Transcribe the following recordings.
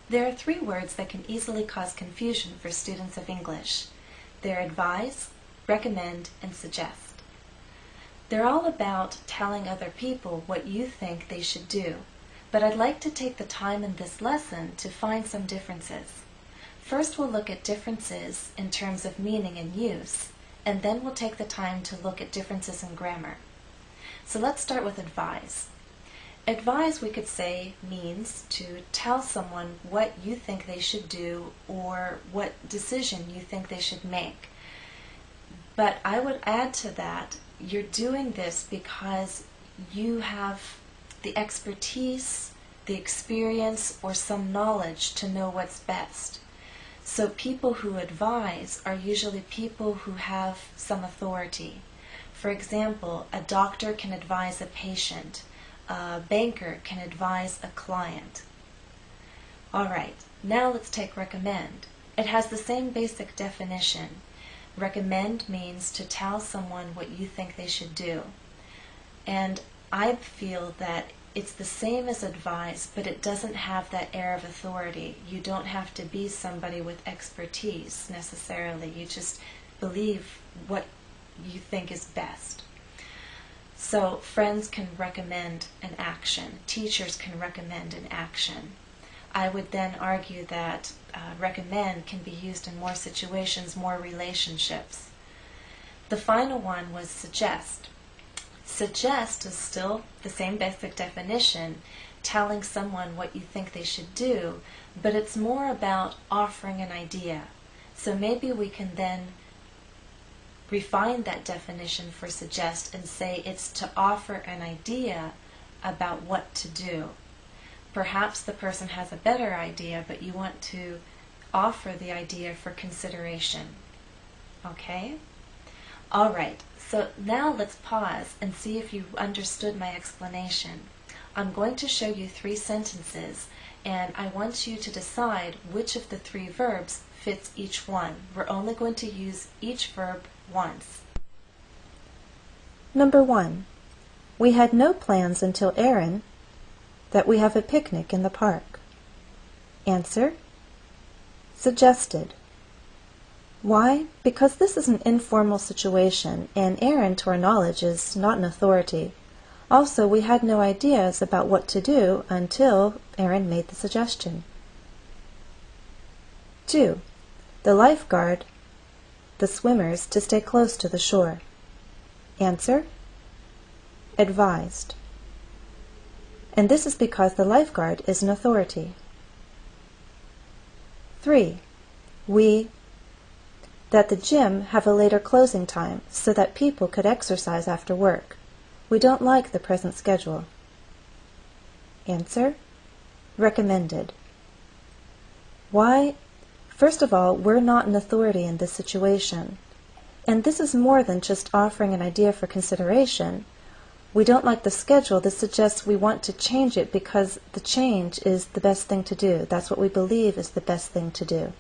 There are three words that can easily cause confusion for students of English. They're advise, recommend, and suggest. They're all about telling other people what you think they should do, but I'd like to take the time in this lesson to find some differences. First, we'll look at differences in terms of meaning and use, and then we'll take the time to look at differences in grammar. So let's start with advise. Advise, we could say, means to tell someone what you think they should do or what decision you think they should make. But I would add to that, you're doing this because you have the expertise, the experience, or some knowledge to know what's best. So people who advise are usually people who have some authority. For example, a doctor can advise a patient. A banker can advise a client. Alright, now let's take recommend. It has the same basic definition. Recommend means to tell someone what you think they should do. And I feel that it's the same as advise, but it doesn't have that air of authority. You don't have to be somebody with expertise necessarily. You just believe what you think is best. So friends can recommend an action. Teachers can recommend an action. I would then argue that recommend can be used in more situations, more relationships. The final one was suggest. Suggest is still the same basic definition, telling someone what you think they should do, but it's more about offering an idea. So maybe we can then refine that definition for suggest and say it's to offer an idea about what to do. Perhaps the person has a better idea, but you want to offer the idea for consideration. Okay? Alright, so now let's pause and see if you understood my explanation. I'm going to show you 3 sentences, and I want you to decide which of the 3 verbs fits each one. We're only going to use each verb once. Number 1. We had no plans until Aaron that we have a picnic in the park. Answer: suggested. Why? Because this is an informal situation, and Aaron, to our knowledge, is not an authority. Also, we had no ideas about what to do until Aaron made the suggestion. 2. The lifeguard the swimmers to stay close to the shore. Answer: advised. And this is because the lifeguard is an authority. 3. That the gym have a later closing time so that people could exercise after work. We don't like the present schedule. Answer: recommended. Why? First of all, we're not an authority in this situation. And this is more than just offering an idea for consideration. We don't like the schedule. This suggests we want to change it because the change is the best thing to do. That's what we believe is the best thing to do.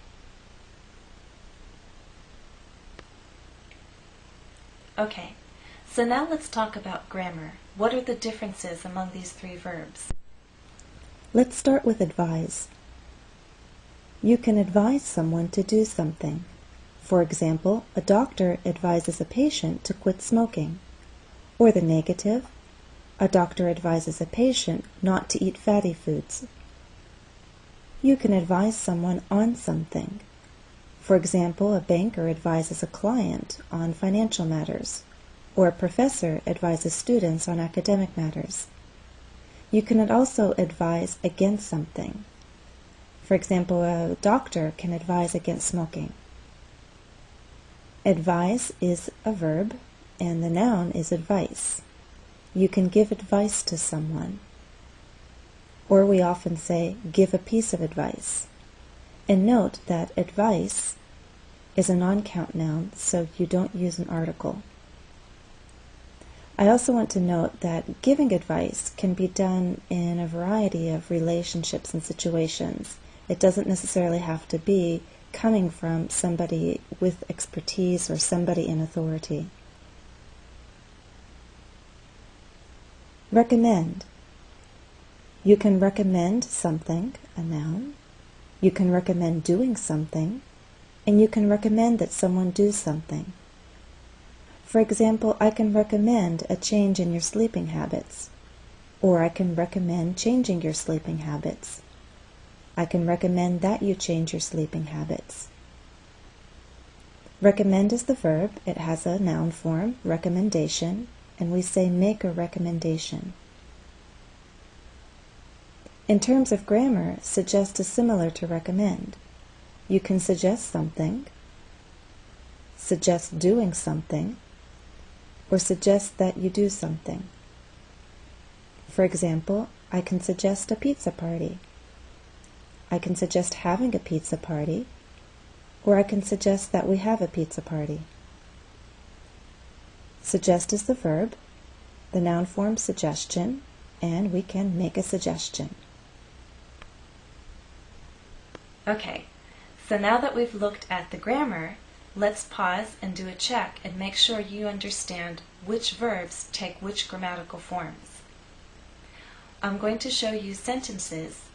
Okay, so now let's talk about grammar. What are the differences among these 3 verbs? Let's start with advise. You can advise someone to do something. For example, a doctor advises a patient to quit smoking. Or the negative, a doctor advises a patient not to eat fatty foods. You can advise someone on something. For example, a banker advises a client on financial matters, or a professor advises students on academic matters. You can also advise against something. For example, a doctor can advise against smoking. Advise is a verb, and the noun is advice. You can give advice to someone. Or we often say, give a piece of advice. And note that advice is a non-count noun, so you don't use an article. I also want to note that giving advice can be done in a variety of relationships and situations. It doesn't necessarily have to be coming from somebody with expertise or somebody in authority. Recommend. You can recommend something, a noun, You can recommend doing something, and you can recommend that someone do something. For example, I can recommend a change in your sleeping habits, or I can recommend changing your sleeping habits. I can recommend that you change your sleeping habits. Recommend is the verb. It has a noun form, recommendation, and we say make a recommendation. In terms of grammar, suggest is similar to recommend. You can suggest something, suggest doing something, or suggest that you do something. For example, I can suggest a pizza party. I can suggest having a pizza party, or I can suggest that we have a pizza party. Suggest is the verb, the noun form suggestion, and we can make a suggestion. Okay, so now that we've looked at the grammar, let's pause and do a check and make sure you understand which verbs take which grammatical forms. I'm going to show you sentences,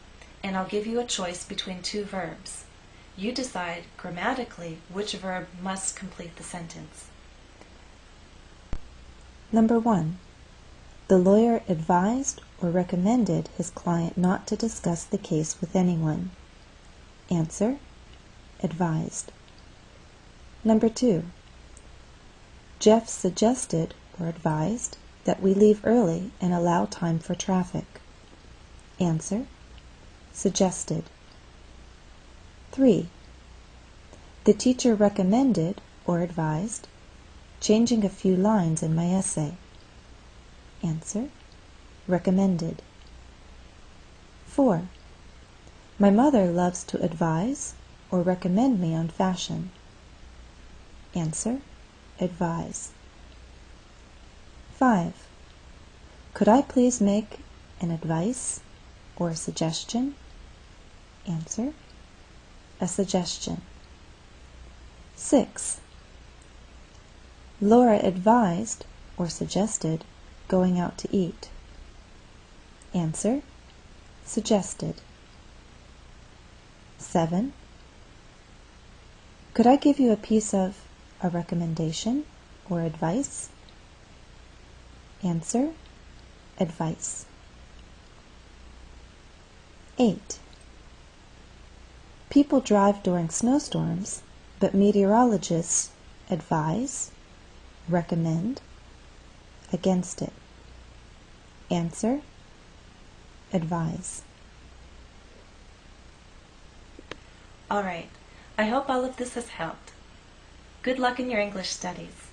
and I'll give you a choice between two verbs. You decide grammatically which verb must complete the sentence. Number 1. The lawyer advised or recommended his client not to discuss the case with anyone. Answer: advised. Number 2. Jeff suggested or advised that we leave early and allow time for traffic. Answer: suggested. 3. The teacher recommended or advised changing a few lines in my essay. Answer: recommended. 4. My mother loves to advise or recommend me on fashion. Answer: advise. 5. Could I please make an advice or a suggestion? Answer: a suggestion. 6. Laura advised or suggested going out to eat. Answer: suggested. 7. Could I give you a piece of a recommendation or advice? Answer: advice. 8. People drive during snowstorms, but meteorologists advise, recommend, against it. Answer: advise. All right, I hope all of this has helped. Good luck in your English studies.